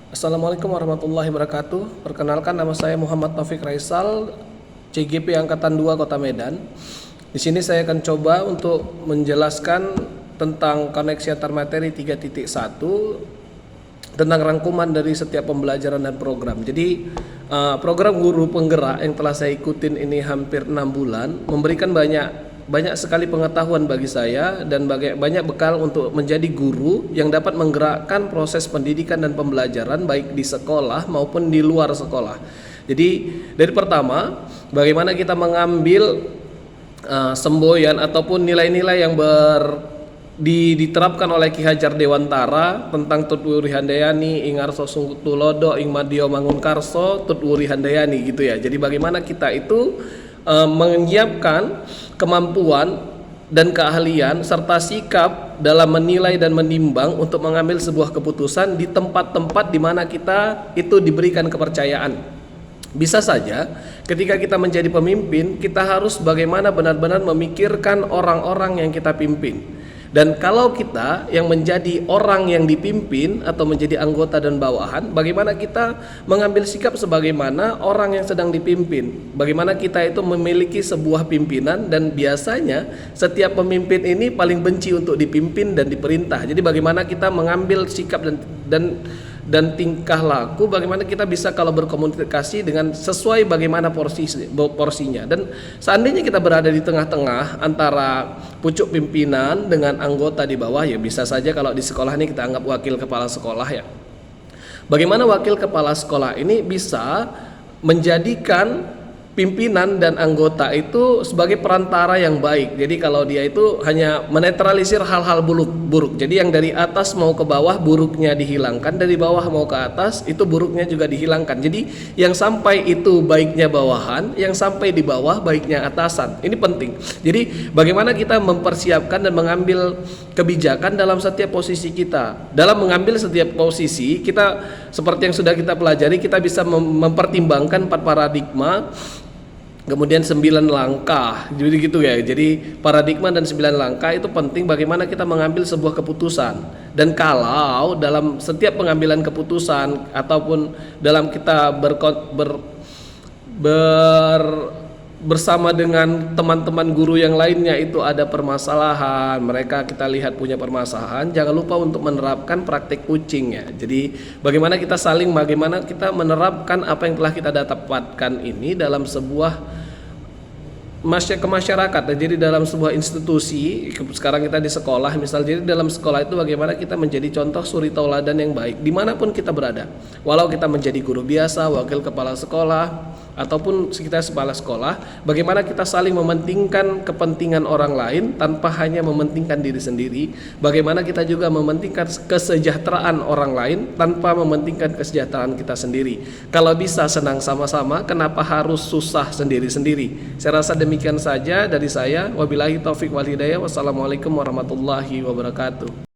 Assalamualaikum warahmatullahi wabarakatuh. Perkenalkan, nama saya Muhammad Taufik Raisal, CGP Angkatan 2 Kota Medan. Di sini saya akan coba untuk menjelaskan tentang koneksi antar materi 3.1 tentang rangkuman dari setiap pembelajaran dan program. Jadi program guru penggerak yang telah saya ikutin ini hampir 6 bulan memberikan banyak sekali pengetahuan bagi saya dan banyak bekal untuk menjadi guru yang dapat menggerakkan proses pendidikan dan pembelajaran baik di sekolah maupun di luar sekolah. Jadi dari pertama, bagaimana kita mengambil semboyan ataupun nilai-nilai yang diterapkan oleh Ki Hajar Dewantara tentang Tut Wuri Handayani, Ingarso Sungkutulodo, Ing Madio Mangunkarso, Tut Wuri Handayani gitu ya. Jadi bagaimana kita itu menyiapkan kemampuan dan keahlian serta sikap dalam menilai dan menimbang untuk mengambil sebuah keputusan di tempat-tempat di mana kita itu diberikan kepercayaan. Bisa saja ketika kita menjadi pemimpin, kita harus bagaimana benar-benar memikirkan orang-orang yang kita pimpin. Dan kalau kita yang menjadi orang yang dipimpin atau menjadi anggota dan bawahan, bagaimana kita mengambil sikap sebagaimana orang yang sedang dipimpin. Dan kita itu memiliki sebuah pimpinan, dan biasanya setiap pemimpin ini paling benci untuk dipimpin dan diperintah. Jadi bagaimana kita mengambil sikap dan tingkah laku, bagaimana kita bisa kalau berkomunikasi dengan sesuai bagaimana porsinya. Dan seandainya kita berada di tengah-tengah antara pucuk pimpinan dengan anggota di bawah, ya bisa saja kalau di sekolah ini kita anggap wakil kepala sekolah ya. Bagaimana wakil kepala sekolah ini bisa menjadikan pimpinan dan anggota itu sebagai perantara yang baik. Jadi kalau dia itu hanya menetralisir hal-hal buruk. Jadi yang dari atas mau ke bawah buruknya dihilangkan, dari bawah mau ke atas itu buruknya juga dihilangkan. Jadi yang sampai itu baiknya bawahan, yang sampai di bawah baiknya atasan. Ini penting. Jadi bagaimana kita mempersiapkan dan mengambil kebijakan dalam setiap posisi kita. Dalam mengambil setiap posisi kita, seperti yang sudah kita pelajari, kita bisa mempertimbangkan 4 paradigma, kemudian 9 langkah, jadi gitu ya. Jadi paradigma dan 9 langkah itu penting bagaimana kita mengambil sebuah keputusan. Dan kalau dalam setiap pengambilan keputusan ataupun dalam kita bersama dengan teman-teman guru yang lainnya itu ada permasalahan, mereka kita lihat punya permasalahan, jangan lupa untuk menerapkan praktik kucing ya. Jadi bagaimana kita menerapkan apa yang telah kita dapatkan ini dalam sebuah masyarakat. Jadi dalam sebuah institusi, sekarang kita di sekolah misal, jadi dalam sekolah itu bagaimana kita menjadi contoh suri tauladan yang baik dimanapun kita berada, walau kita menjadi guru biasa, wakil kepala sekolah, ataupun kita kepala sekolah, bagaimana kita saling mementingkan kepentingan orang lain tanpa hanya mementingkan diri sendiri, bagaimana kita juga mementingkan kesejahteraan orang lain tanpa mementingkan kesejahteraan kita sendiri. Kalau bisa senang sama-sama, kenapa harus susah sendiri-sendiri? Saya rasa demikian saja dari saya. Wabillahi taufik wal hidayah. Wassalamualaikum warahmatullahi wabarakatuh.